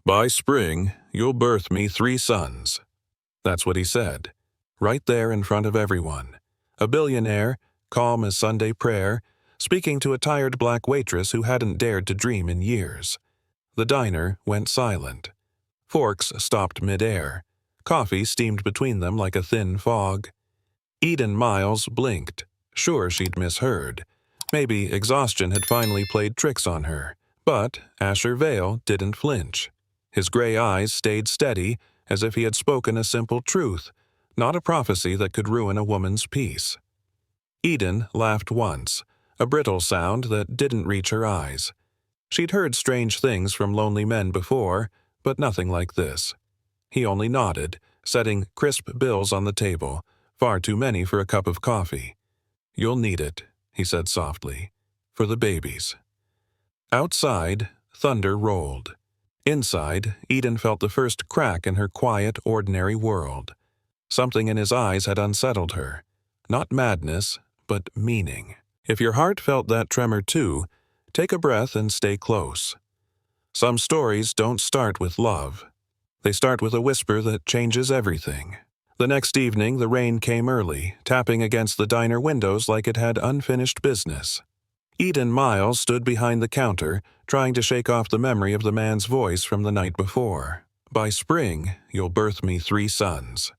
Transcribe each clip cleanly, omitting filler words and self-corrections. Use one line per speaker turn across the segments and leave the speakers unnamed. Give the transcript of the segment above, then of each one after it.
By spring, you'll birth me 3 sons. That's what he said, right there in front of everyone. A billionaire, calm as Sunday prayer, speaking to a tired black waitress who hadn't dared to dream in years. The diner went silent. Forks stopped midair. Coffee steamed between them like a thin fog. Eden Miles blinked, sure she'd misheard. Maybe exhaustion had finally played tricks on her. But Asher Vale didn't flinch. His gray eyes stayed steady, as if he had spoken a simple truth, not a prophecy that could ruin a woman's peace. Eden laughed once, a brittle sound that didn't reach her eyes. She'd heard strange things from lonely men before, but nothing like this. He only nodded, setting crisp bills on the table, far too many for a cup of coffee. "You'll need it," he said softly, "for the babies." Outside, thunder rolled. Inside, Eden felt the first crack in her quiet, ordinary world. Something in his eyes had unsettled her. Not madness, but meaning. If your heart felt that tremor too, take a breath and stay close. Some stories don't start with love. They start with a whisper that changes everything. The next evening, the rain came early, tapping against the diner windows like it had unfinished business. Eden Miles stood behind the counter, trying to shake off the memory of the man's voice from the night before. "By spring, you'll birth me 3 sons."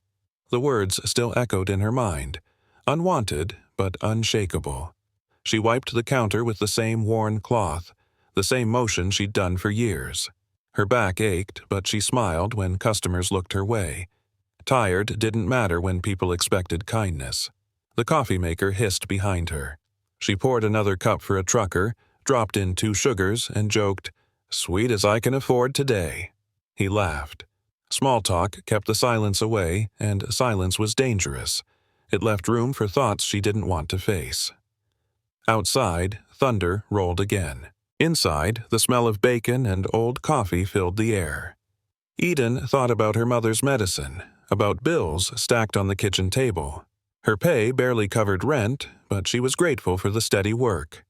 The words still echoed in her mind, unwanted but unshakable. She wiped the counter with the same worn cloth, the same motion she'd done for years. Her back ached, but she smiled when customers looked her way. Tired didn't matter when people expected kindness. The coffee maker hissed behind her. She poured another cup for a trucker, dropped in 2 sugars, and joked, "Sweet as I can afford today." He laughed. Small talk kept the silence away, and silence was dangerous. It left room for thoughts she didn't want to face. Outside, thunder rolled again. Inside, the smell of bacon and old coffee filled the air. Eden thought about her mother's medicine, about bills stacked on the kitchen table. Her pay barely covered rent, but she was grateful for the steady work.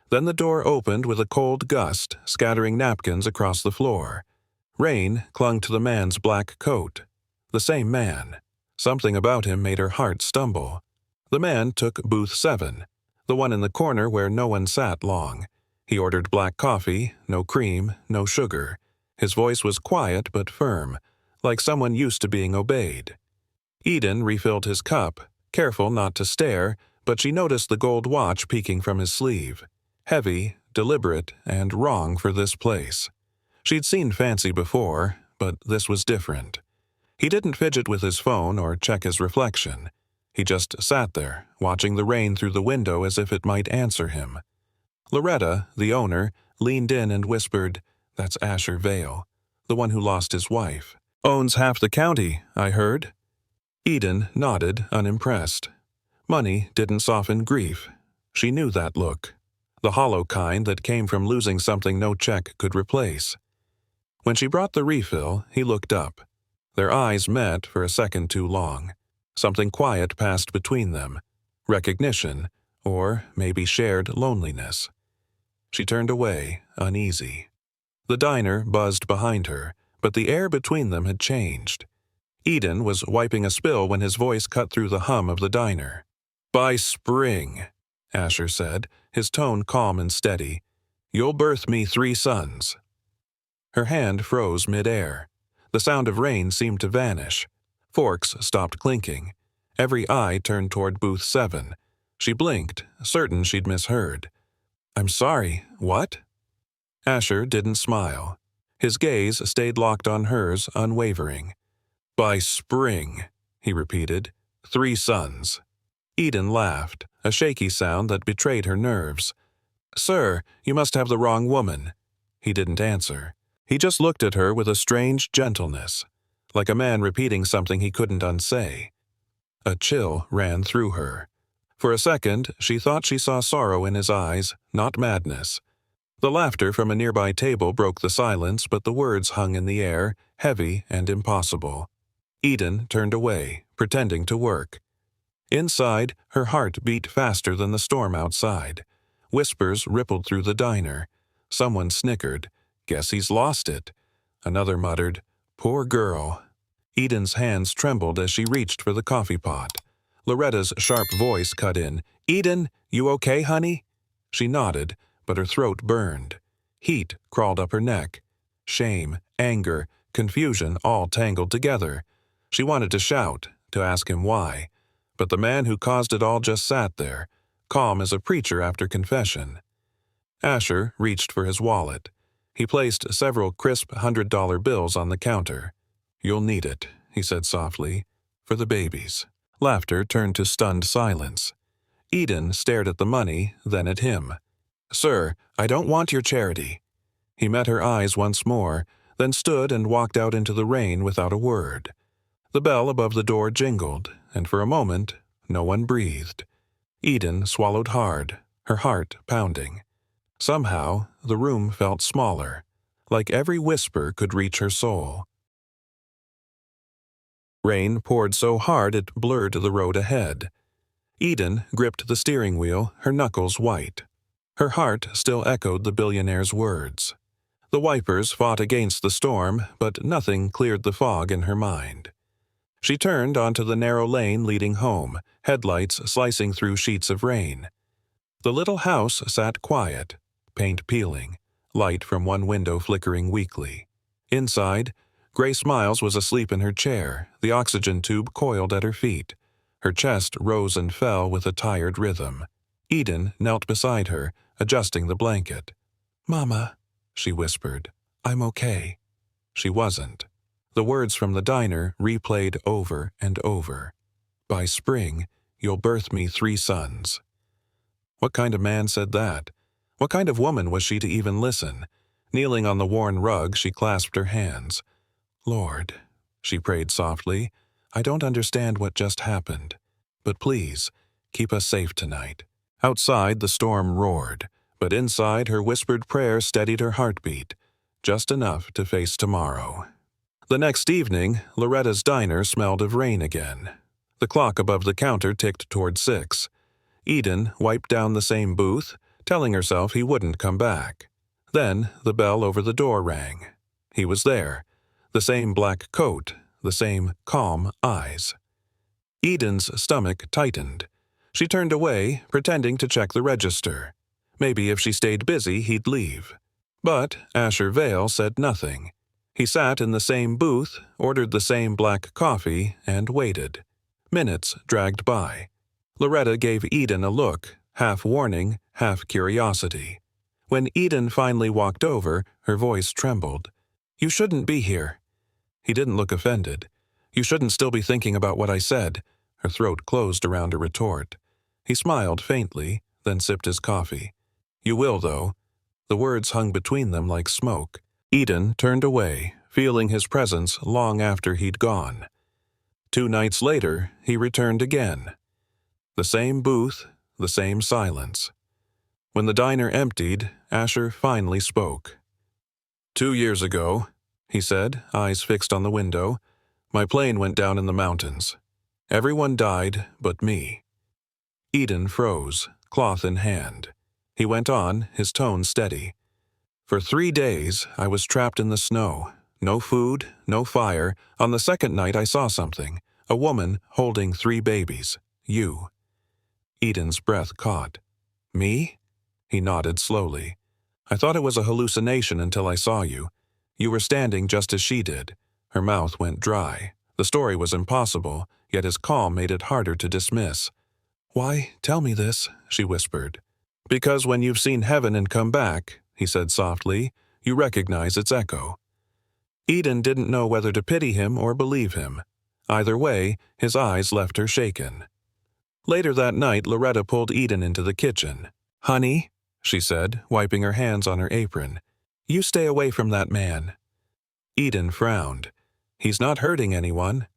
Then the door opened with a cold gust, scattering napkins across the floor. Rain clung to the man's black coat. The same man. Something about him made her heart stumble. The man took booth 7, the one in the corner where no one sat long. He ordered black coffee, no cream, no sugar. His voice was quiet but firm, like someone used to being obeyed. Eden refilled his cup, careful not to stare, but she noticed the gold watch peeking from his sleeve. Heavy, deliberate, and wrong for this place. She'd seen fancy before, but this was different. He didn't fidget with his phone or check his reflection. He just sat there, watching the rain through the window as if it might answer him. Loretta, the owner, leaned in and whispered, "That's Asher Vale, the one who lost his wife. Owns half the county, I heard." Eden nodded, unimpressed. Money didn't soften grief. She knew that look. The hollow kind that came from losing something no check could replace. When she brought the refill, he looked up. Their eyes met for a second too long. Something quiet passed between them. Recognition, or maybe shared loneliness. She turned away, uneasy. The diner buzzed behind her, but the air between them had changed. Eden was wiping a spill when his voice cut through the hum of the diner. "By spring," Asher said, his tone calm and steady, "you'll birth me 3 sons." Her hand froze mid-air. The sound of rain seemed to vanish. Forks stopped clinking. Every eye turned toward booth 7. She blinked, certain she'd misheard. "I'm sorry, what?" Asher didn't smile. His gaze stayed locked on hers, unwavering. "By spring," he repeated, 3 sons. Eden laughed, a shaky sound that betrayed her nerves. "Sir, you must have the wrong woman." He didn't answer. He just looked at her with a strange gentleness, like a man repeating something he couldn't unsay. A chill ran through her. For a second, she thought she saw sorrow in his eyes, not madness. The laughter from a nearby table broke the silence, but the words hung in the air, heavy and impossible. Eden turned away, pretending to work. Inside, her heart beat faster than the storm outside. Whispers rippled through the diner. Someone snickered. "Guess he's lost it." Another muttered, "Poor girl." Eden's hands trembled as she reached for the coffee pot. Loretta's sharp voice cut in, "Eden, you okay, honey?" She nodded, but her throat burned. Heat crawled up her neck. Shame, anger, confusion all tangled together. She wanted to shout, to ask him why. But the man who caused it all just sat there, calm as a preacher after confession. Asher reached for his wallet. He placed several crisp $100 bills on the counter. "You'll need it," he said softly, "for the babies." Laughter turned to stunned silence. Eden stared at the money, then at him. "Sir, I don't want your charity." He met her eyes once more, then stood and walked out into the rain without a word. The bell above the door jingled, and for a moment, no one breathed. Eden swallowed hard, her heart pounding. Somehow, the room felt smaller, like every whisper could reach her soul. Rain poured so hard it blurred the road ahead. Eden gripped the steering wheel, her knuckles white. Her heart still echoed the billionaire's words. The wipers fought against the storm, but nothing cleared the fog in her mind. She turned onto the narrow lane leading home, headlights slicing through sheets of rain. The little house sat quiet, paint peeling, light from one window flickering weakly. Inside, Grace Miles was asleep in her chair, the oxygen tube coiled at her feet. Her chest rose and fell with a tired rhythm. Eden knelt beside her, adjusting the blanket. "Mama," she whispered, "I'm okay." She wasn't. The words from the diner replayed over and over. "By spring, you'll birth me 3 sons." What kind of man said that? What kind of woman was she to even listen? Kneeling on the worn rug, she clasped her hands. "Lord," she prayed softly, "I don't understand what just happened, but please, keep us safe tonight." Outside, the storm roared, but inside, her whispered prayer steadied her heartbeat, just enough to face tomorrow. The next evening, Loretta's diner smelled of rain again. The clock above the counter ticked toward 6. Eden wiped down the same booth, telling herself he wouldn't come back. Then the bell over the door rang. He was there. The same black coat, the same calm eyes. Eden's stomach tightened. She turned away, pretending to check the register. Maybe if she stayed busy, he'd leave. But Asher Vale said nothing. He sat in the same booth, ordered the same black coffee, and waited. Minutes dragged by. Loretta gave Eden a look, half warning, half curiosity. When Eden finally walked over, her voice trembled. "You shouldn't be here." He didn't look offended. "You shouldn't still be thinking about what I said." Her throat closed around a retort. He smiled faintly, then sipped his coffee. "You will, though." The words hung between them like smoke. Eden turned away, feeling his presence long after he'd gone. 2 nights later, he returned again. The same booth, the same silence. When the diner emptied, Asher finally spoke. "2 years ago," he said, eyes fixed on the window, "my plane went down in the mountains. Everyone died but me." Eden froze, cloth in hand. He went on, his tone steady. "For 3 days, I was trapped in the snow. No food, no fire. On the second night, I saw something. A woman holding 3 babies. You." Eden's breath caught. "Me?" He nodded slowly. "I thought it was a hallucination until I saw you. You were standing just as she did." Her mouth went dry. The story was impossible, yet his calm made it harder to dismiss. "Why, tell me this," she whispered. "Because when you've seen heaven and come back," he said softly, "you recognize its echo." Eden didn't know whether to pity him or believe him. Either way, his eyes left her shaken. Later that night, Loretta pulled Eden into the kitchen. "Honey," she said, wiping her hands on her apron, "you stay away from that man." Eden frowned. "He's not hurting anyone."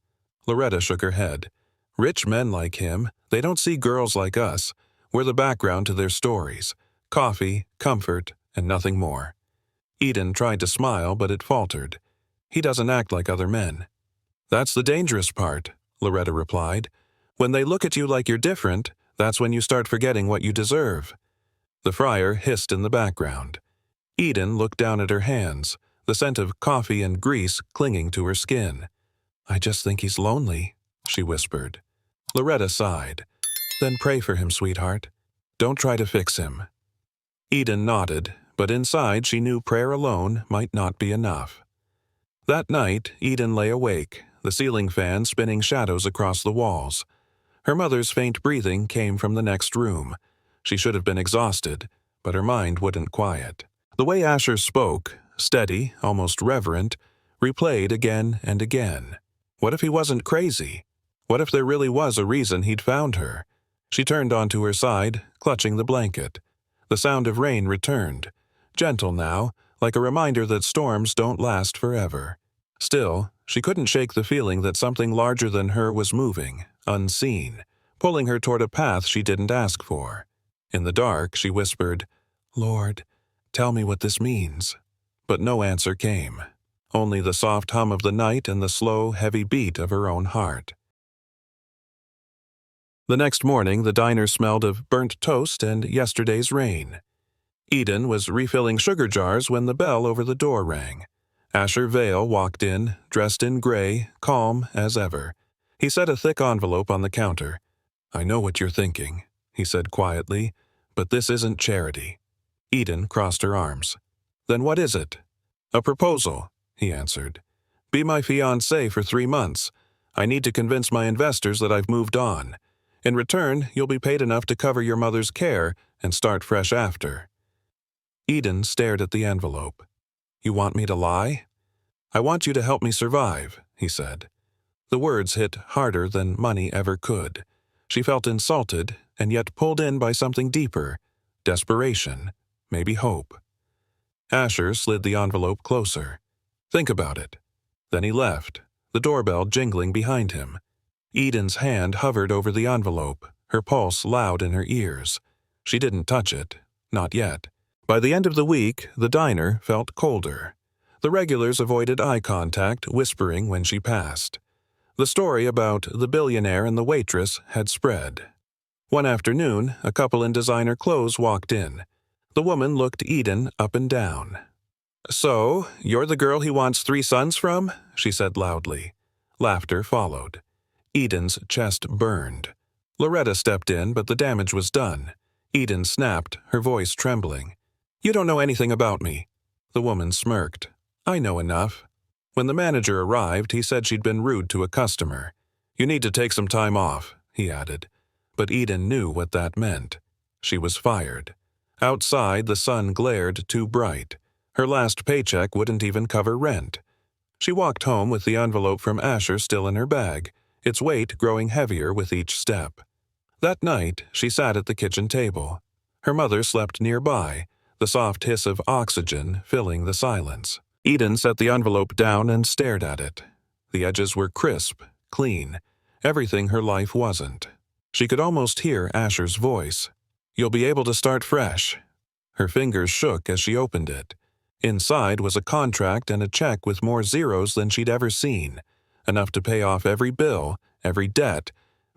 Loretta shook her head. "Rich men like him, they don't see girls like us. We're the background to their stories. Coffee, comfort, and nothing more." Eden tried to smile, but it faltered. "He doesn't act like other men." "That's the dangerous part," Loretta replied. "When they look at you like you're different, that's when you start forgetting what you deserve." The fryer hissed in the background. Eden looked down at her hands, the scent of coffee and grease clinging to her skin. "I just think he's lonely," she whispered. Loretta sighed. "Then pray for him, sweetheart. Don't try to fix him." Eden nodded, but inside she knew prayer alone might not be enough. That night, Eden lay awake, the ceiling fan spinning shadows across the walls. Her mother's faint breathing came from the next room. She should have been exhausted, but her mind wouldn't quiet. The way Asher spoke, steady, almost reverent, replayed again and again. What if he wasn't crazy? What if there really was a reason he'd found her? She turned onto her side, clutching the blanket. The sound of rain returned, gentle now, like a reminder that storms don't last forever. Still, she couldn't shake the feeling that something larger than her was moving, unseen, pulling her toward a path she didn't ask for. In the dark, she whispered, "Lord, tell me what this means." But no answer came, only the soft hum of the night and the slow, heavy beat of her own heart. The next morning, the diner smelled of burnt toast and yesterday's rain. Eden was refilling sugar jars when the bell over the door rang. Asher Vale walked in, dressed in gray, calm as ever. He set a thick envelope on the counter. "I know what you're thinking," he said quietly, "but this isn't charity." Eden crossed her arms. "Then what is it?" "A proposal," he answered. "Be my fiancé for 3 months. I need to convince my investors that I've moved on. In return, you'll be paid enough to cover your mother's care and start fresh after." Eden stared at the envelope. "You want me to lie?" "I want you to help me survive," he said. The words hit harder than money ever could. She felt insulted, and yet pulled in by something deeper. Desperation, maybe hope. Asher slid the envelope closer. "Think about it." Then he left, the doorbell jingling behind him. Eden's hand hovered over the envelope, her pulse loud in her ears. She didn't touch it, not yet. By the end of the week, the diner felt colder. The regulars avoided eye contact, whispering when she passed. The story about the billionaire and the waitress had spread. One afternoon, a couple in designer clothes walked in. The woman looked Eden up and down. "So, you're the girl he wants 3 sons from?" she said loudly. Laughter followed. Eden's chest burned. Loretta stepped in, but the damage was done. Eden snapped, her voice trembling. "You don't know anything about me." The woman smirked. "I know enough." When the manager arrived, he said she'd been rude to a customer. "You need to take some time off," he added. But Eden knew what that meant. She was fired. Outside, the sun glared too bright. Her last paycheck wouldn't even cover rent. She walked home with the envelope from Asher still in her bag, its weight growing heavier with each step. That night, she sat at the kitchen table. Her mother slept nearby, the soft hiss of oxygen filling the silence. Eden set the envelope down and stared at it. The edges were crisp, clean, everything her life wasn't. She could almost hear Asher's voice. "You'll be able to start fresh." Her fingers shook as she opened it. Inside was a contract and a check with more zeros than she'd ever seen, enough to pay off every bill, every debt,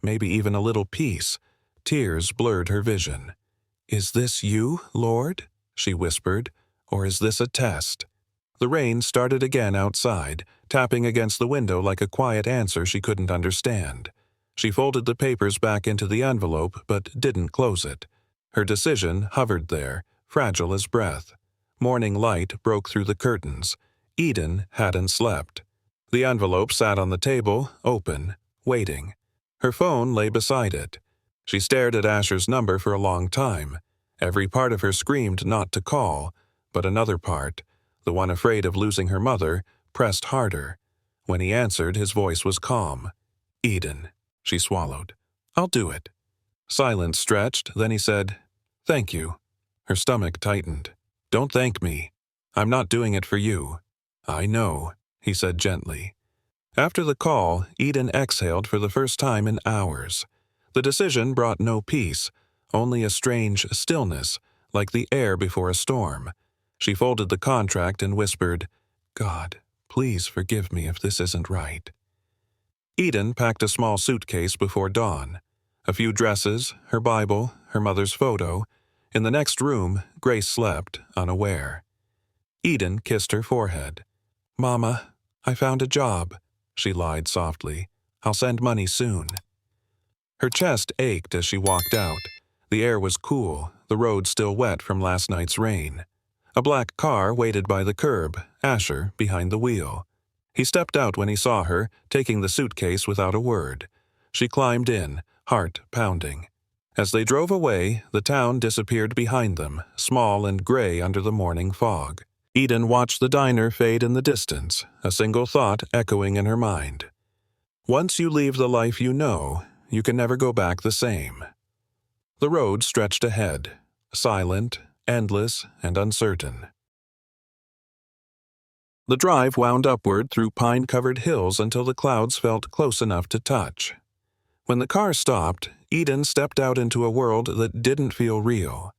maybe even a little peace. Tears blurred her vision. "Is this you, Lord?" she whispered. "Or is this a test?" The rain started again outside, tapping against the window like a quiet answer she couldn't understand. She folded the papers back into the envelope, but didn't close it. Her decision hovered there, fragile as breath. Morning light broke through the curtains. Eden hadn't slept. The envelope sat on the table, open, waiting. Her phone lay beside it. She stared at Asher's number for a long time. Every part of her screamed not to call, but another part, the one afraid of losing her mother, pressed harder. When he answered, his voice was calm. "Eden," she swallowed. "I'll do it." Silence stretched, then he said, "Thank you." Her stomach tightened. "Don't thank me. I'm not doing it for you." "I know," he said gently. After the call, Eden exhaled for the first time in hours. The decision brought no peace, only a strange stillness, like the air before a storm. She folded the contract and whispered, "God, please forgive me if this isn't right." Eden packed a small suitcase before dawn. A few dresses, her Bible, her mother's photo. In the next room, Grace slept, unaware. Eden kissed her forehead. "Mama, I found a job," she lied softly. "I'll send money soon." Her chest ached as she walked out. The air was cool, the road still wet from last night's rain. A black car waited by the curb, Asher behind the wheel. He stepped out when he saw her, taking the suitcase without a word. She climbed in, heart pounding. As they drove away, the town disappeared behind them, small and gray under the morning fog. Eden watched the diner fade in the distance, a single thought echoing in her mind. Once you leave the life you know, you can never go back the same. The road stretched ahead, silent, endless, and uncertain. The drive wound upward through pine-covered hills until the clouds felt close enough to touch. When the car stopped, Eden stepped out into a world that didn't feel real.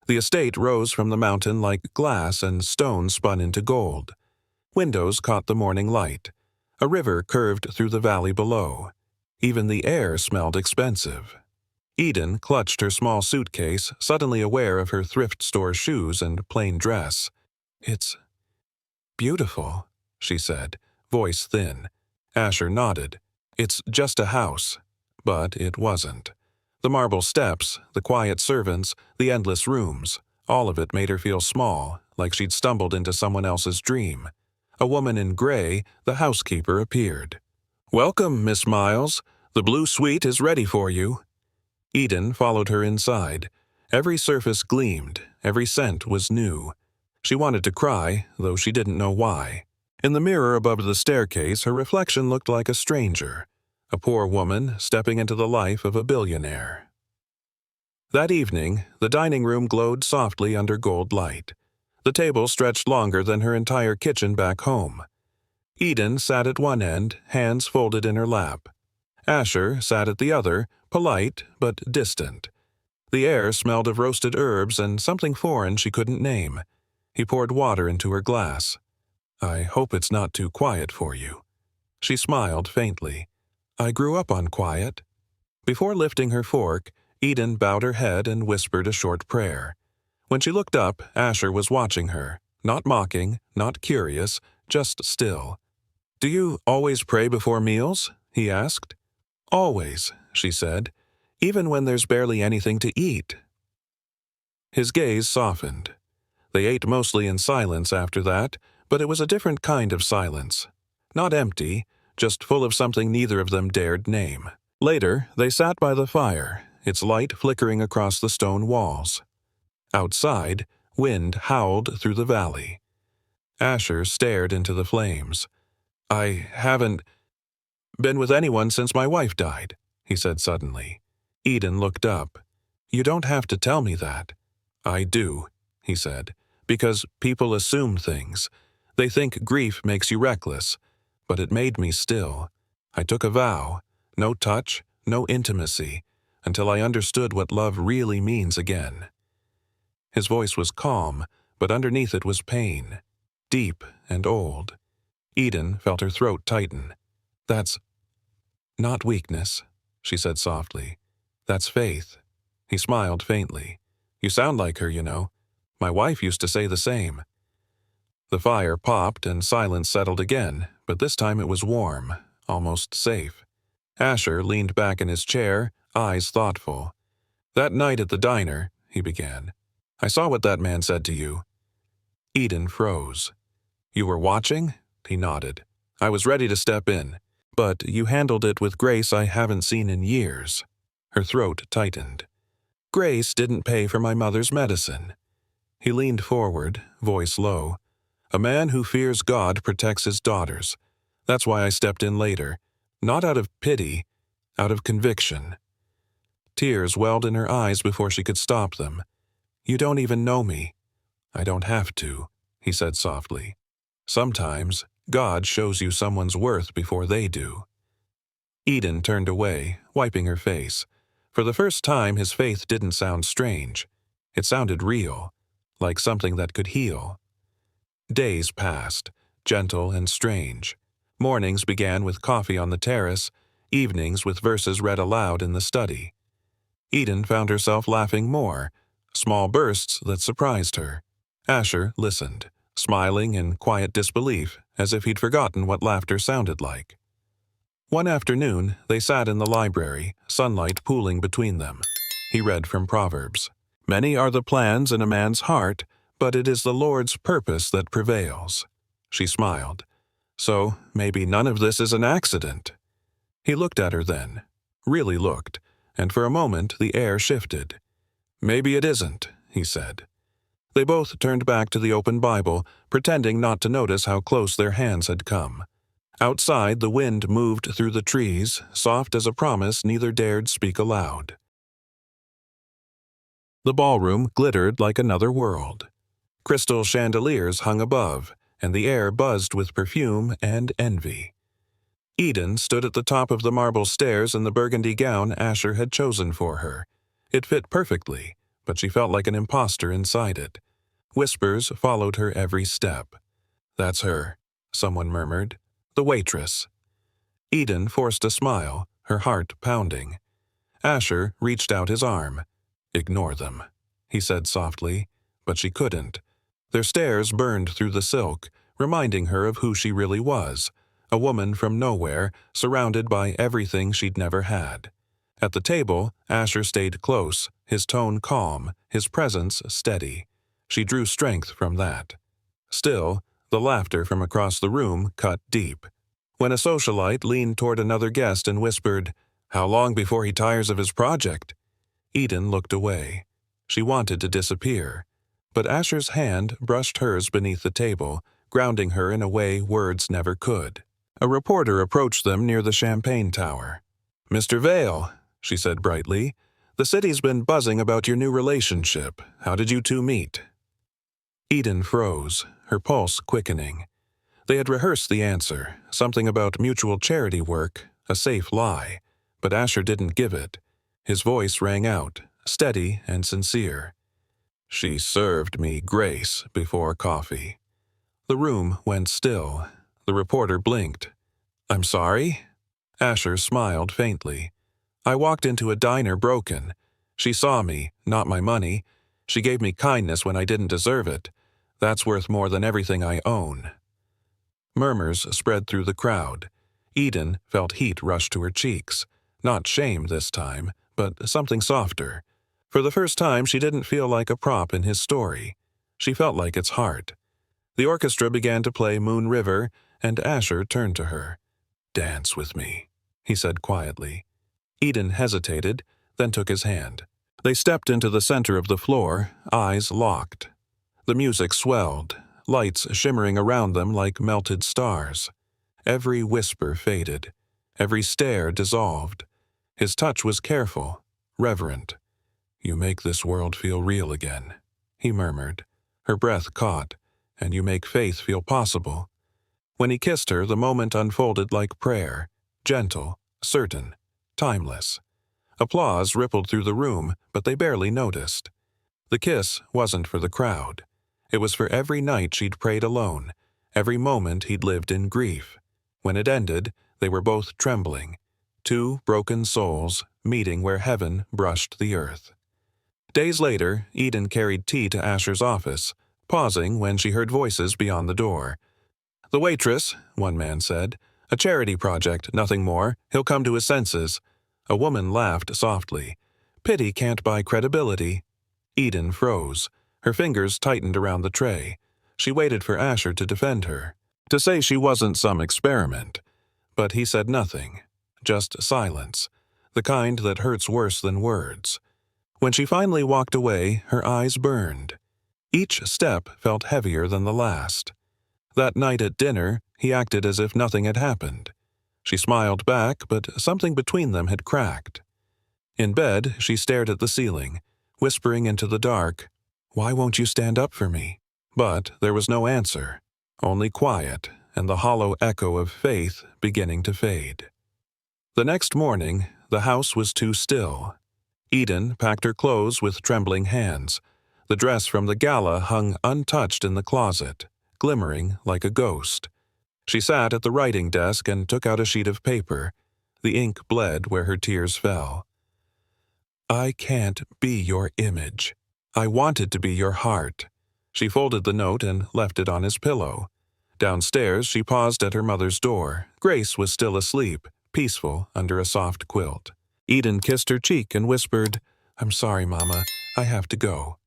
The estate rose from the mountain like glass and stone spun into gold. Windows caught the morning light. A river curved through the valley below. Even the air smelled expensive. Eden clutched her small suitcase, suddenly aware of her thrift store shoes and plain dress. "It's beautiful," she said, voice thin. Asher nodded. "It's just a house." But it wasn't. The marble steps, the quiet servants, the endless rooms, all of it made her feel small, like she'd stumbled into someone else's dream. A woman in gray, the housekeeper, appeared. "Welcome, Miss Miles. The blue suite is ready for you." Eden followed her inside. Every surface gleamed, every scent was new. She wanted to cry, though she didn't know why. In the mirror above the staircase, her reflection looked like a stranger, a poor woman stepping into the life of a billionaire. That evening, the dining room glowed softly under gold light. The table stretched longer than her entire kitchen back home. Eden sat at one end, hands folded in her lap. Asher sat at the other, polite but distant. The air smelled of roasted herbs and something foreign she couldn't name. He poured water into her glass. "I hope it's not too quiet for you." She smiled faintly. "I grew up on quiet." Before lifting her fork, Eden bowed her head and whispered a short prayer. When she looked up, Asher was watching her, not mocking, not curious, just still. "Do you always pray before meals?" he asked. "Always," she said, "even when there's barely anything to eat." His gaze softened. They ate mostly in silence after that, but it was a different kind of silence. Not empty, just full of something neither of them dared name. Later, they sat by the fire, its light flickering across the stone walls. Outside, wind howled through the valley. Asher stared into the flames. "I haven't been with anyone since my wife died," he said suddenly. Eden looked up. "You don't have to tell me that." "I do," he said, "because people assume things. They think grief makes you reckless. But it made me still. I took a vow. No touch, no intimacy, until I understood what love really means again." His voice was calm, but underneath it was pain, deep and old. Eden felt her throat tighten. "That's not weakness," she said softly. "That's faith." He smiled faintly. "You sound like her, you know. My wife used to say the same." The fire popped and silence settled again, but this time it was warm, almost safe. Asher leaned back in his chair, eyes thoughtful. "That night at the diner," he began, "I saw what that man said to you." Eden froze. "You were watching?" He nodded. "I was ready to step in. But you handled it with grace I haven't seen in years." Her throat tightened. "Grace didn't pay for my mother's medicine." He leaned forward, voice low. "A man who fears God protects his daughters. That's why I stepped in later. Not out of pity, out of conviction." Tears welled in her eyes before she could stop them. "You don't even know me." "I don't have to," he said softly. "Sometimes God shows you someone's worth before they do." Eden turned away, wiping her face. For the first time, his faith didn't sound strange. It sounded real, like something that could heal. Days passed, gentle and strange. Mornings began with coffee on the terrace, evenings with verses read aloud in the study. Eden found herself laughing more, small bursts that surprised her. Asher listened, smiling in quiet disbelief, as if he'd forgotten what laughter sounded like. One afternoon, they sat in the library, sunlight pooling between them. He read from Proverbs. "Many are the plans in a man's heart, but it is the Lord's purpose that prevails." She smiled. "So, maybe none of this is an accident." He looked at her then, really looked, and for a moment the air shifted. "Maybe it isn't," he said. They both turned back to the open Bible, pretending not to notice how close their hands had come. Outside, the wind moved through the trees, soft as a promise neither dared speak aloud. The ballroom glittered like another world. Crystal chandeliers hung above, and the air buzzed with perfume and envy. Eden stood at the top of the marble stairs in the burgundy gown Asher had chosen for her. It fit perfectly, but she felt like an imposter inside it. Whispers followed her every step. "That's her," someone murmured. "The waitress." Eden forced a smile, her heart pounding. Asher reached out his arm. "Ignore them," he said softly, but she couldn't. Their stares burned through the silk, reminding her of who she really was, a woman from nowhere, surrounded by everything she'd never had. At the table, Asher stayed close, his tone calm, his presence steady. She drew strength from that. Still, the laughter from across the room cut deep. When a socialite leaned toward another guest and whispered, "How long before he tires of his project?" Eden looked away. She wanted to disappear. But Asher's hand brushed hers beneath the table, grounding her in a way words never could. A reporter approached them near the champagne tower. "Mr. Vale," she said brightly, "the city's been buzzing about your new relationship. How did you two meet?" Eden froze, her pulse quickening. They had rehearsed the answer, something about mutual charity work, a safe lie, but Asher didn't give it. His voice rang out, steady and sincere. "She served me grace before coffee." The room went still. The reporter blinked. "I'm sorry?" Asher smiled faintly. "I walked into a diner broken. She saw me, not my money. She gave me kindness when I didn't deserve it. That's worth more than everything I own." Murmurs spread through the crowd. Eden felt heat rush to her cheeks. Not shame this time, but something softer. For the first time, she didn't feel like a prop in his story. She felt like its heart. The orchestra began to play Moon River, and Asher turned to her. "Dance with me," he said quietly. Eden hesitated, then took his hand. They stepped into the center of the floor, eyes locked. The music swelled, lights shimmering around them like melted stars. Every whisper faded. Every stare dissolved. His touch was careful, reverent. "You make this world feel real again," he murmured. Her breath caught. "And you make faith feel possible." When he kissed her, the moment unfolded like prayer, gentle, certain, timeless. Applause rippled through the room, but they barely noticed. The kiss wasn't for the crowd. It was for every night she'd prayed alone, every moment he'd lived in grief. When it ended, they were both trembling. Two broken souls meeting where heaven brushed the earth. Days later, Eden carried tea to Asher's office, pausing when she heard voices beyond the door. "The waitress," one man said. "A charity project, nothing more. He'll come to his senses." A woman laughed softly. "Pity can't buy credibility." Eden froze. Her fingers tightened around the tray. She waited for Asher to defend her, to say she wasn't some experiment. But he said nothing. Just silence. The kind that hurts worse than words. When she finally walked away, her eyes burned. Each step felt heavier than the last. That night at dinner, he acted as if nothing had happened. She smiled back, but something between them had cracked. In bed, she stared at the ceiling, whispering into the dark, "Why won't you stand up for me?" But there was no answer, only quiet and the hollow echo of faith beginning to fade. The next morning, the house was too still. Eden packed her clothes with trembling hands. The dress from the gala hung untouched in the closet, glimmering like a ghost. She sat at the writing desk and took out a sheet of paper. The ink bled where her tears fell. "I can't be your image. I wanted to be your heart. She folded the note and left it on his pillow. Downstairs, she paused at her mother's door. Grace was still asleep, peaceful under a soft quilt. Eden kissed her cheek and whispered, "I'm sorry, Mama. I have to go."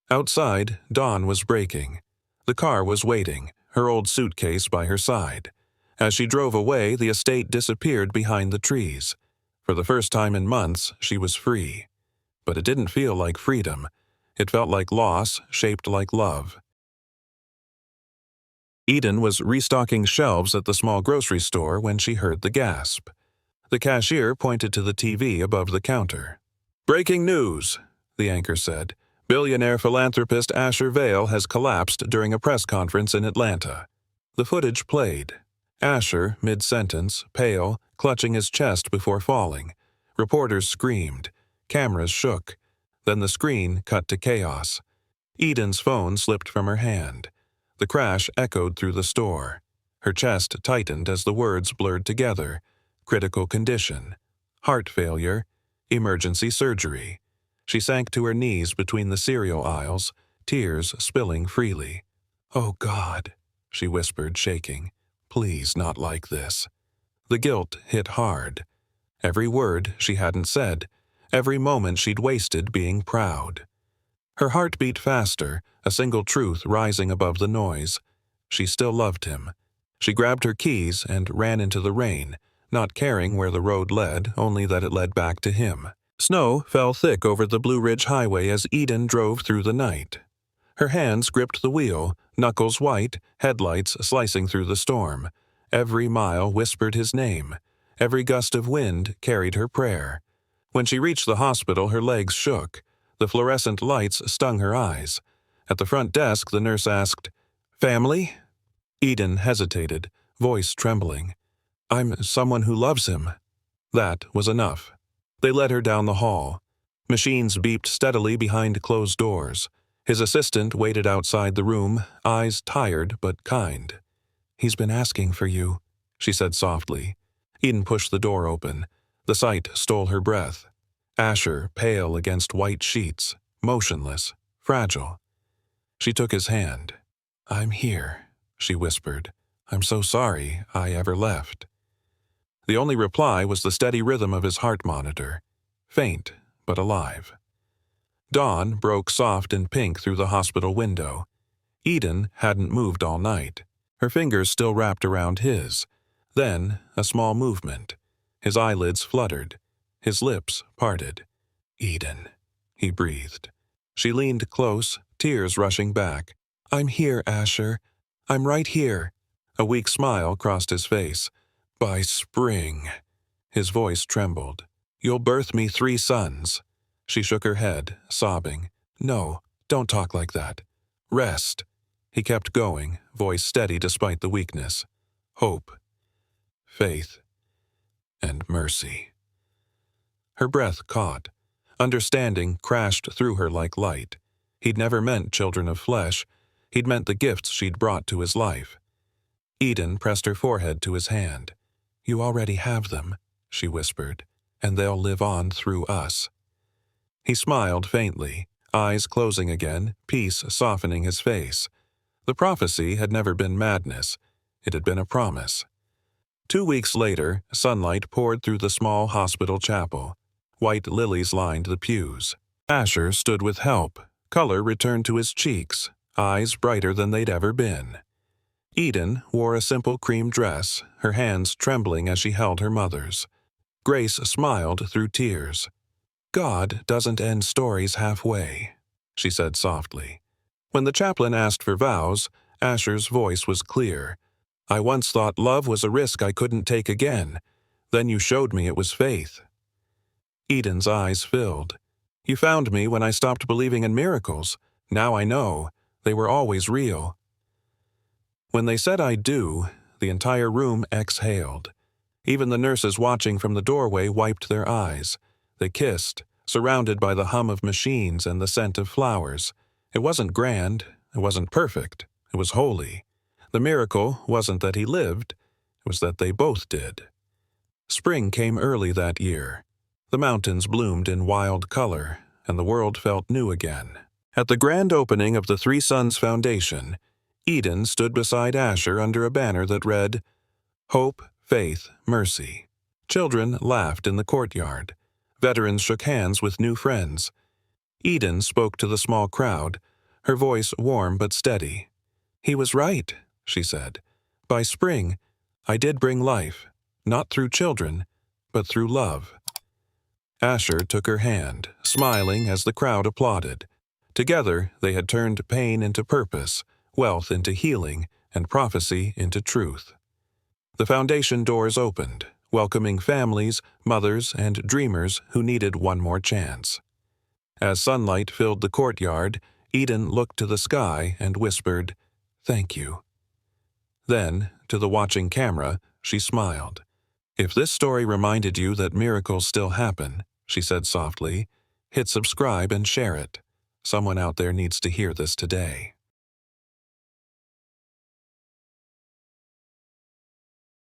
Outside, dawn was breaking. The car was waiting, her old suitcase by her side. As she drove away, the estate disappeared behind the trees. For the first time in months, she was free. But it didn't feel like freedom. It felt like loss, shaped like love. Eden was restocking shelves at the small grocery store when she heard the gasp. The cashier pointed to the TV above the counter. "Breaking news," the anchor said. "Billionaire philanthropist Asher Vale has collapsed during a press conference in Atlanta." The footage played. Asher, mid-sentence, pale, clutching his chest before falling. Reporters screamed. Cameras shook. Then the screen cut to chaos. Eden's phone slipped from her hand. The crash echoed through the store. Her chest tightened as the words blurred together. Critical condition. Heart failure. Emergency surgery. She sank to her knees between the cereal aisles, tears spilling freely. "Oh, God," she whispered, shaking. "Please, not like this." The guilt hit hard. Every word she hadn't said, every moment she'd wasted being proud. Her heart beat faster, a single truth rising above the noise. She still loved him. She grabbed her keys and ran into the rain, not caring where the road led, only that it led back to him. Snow fell thick over the Blue Ridge Highway as Eden drove through the night. Her hands gripped the wheel, knuckles white, headlights slicing through the storm. Every mile whispered his name. Every gust of wind carried her prayer. When she reached the hospital, her legs shook. The fluorescent lights stung her eyes. At the front desk, the nurse asked, "Family?" Eden hesitated, voice trembling. "I'm someone who loves him." That was enough. They led her down the hall. Machines beeped steadily behind closed doors. His assistant waited outside the room, eyes tired but kind. "He's been asking for you," she said softly. Eden pushed the door open. The sight stole her breath. Asher, pale against white sheets, motionless, fragile. She took his hand. "I'm here," she whispered. "I'm so sorry I ever left." The only reply was the steady rhythm of his heart monitor, faint but alive. Dawn broke soft and pink through the hospital window. Eden hadn't moved all night. Her fingers still wrapped around his. Then, a small movement. His eyelids fluttered. His lips parted. "Eden," he breathed. She leaned close, tears rushing back. "I'm here, Asher. I'm right here." A weak smile crossed his face. "By spring." His voice trembled. "You'll birth me 3 sons." She shook her head, sobbing. "No, don't talk like that. Rest." He kept going, voice steady despite the weakness. "Hope, faith, and mercy." Her breath caught. Understanding crashed through her like light. He'd never meant children of flesh. He'd meant the gifts she'd brought to his life. Eden pressed her forehead to his hand. "You already have them," she whispered, "and they'll live on through us." He smiled faintly, eyes closing again, peace softening his face. The prophecy had never been madness. It had been a promise. 2 weeks later, sunlight poured through the small hospital chapel. White lilies lined the pews. Asher stood with help. Color returned to his cheeks, eyes brighter than they'd ever been. Eden wore a simple cream dress, her hands trembling as she held her mother's. Grace smiled through tears. "God doesn't end stories halfway," she said softly. When the chaplain asked for vows, Asher's voice was clear. "I once thought love was a risk I couldn't take again. Then you showed me it was faith." Eden's eyes filled. "You found me when I stopped believing in miracles. Now I know. They were always real." When they said "I do," the entire room exhaled. Even the nurses watching from the doorway wiped their eyes. They kissed, surrounded by the hum of machines and the scent of flowers. It wasn't grand, it wasn't perfect, it was holy. The miracle wasn't that he lived, it was that they both did. Spring came early that year. The mountains bloomed in wild color, and the world felt new again. At the grand opening of the Three Sons Foundation, Eden stood beside Asher under a banner that read, Hope, Faith, Mercy. Children laughed in the courtyard. Veterans shook hands with new friends. Eden spoke to the small crowd, her voice warm but steady. He was right, she said. By spring, I did bring life, not through children, but through love. Asher took her hand, smiling as the crowd applauded. Together, they had turned pain into purpose, wealth into healing, and prophecy into truth. The foundation doors opened, welcoming families, mothers, and dreamers who needed one more chance. As sunlight filled the courtyard, Eden looked to the sky and whispered, Thank you. Then, to the watching camera, she smiled. If this story reminded you that miracles still happen, she said softly, hit subscribe and share it. Someone out there needs to hear this today.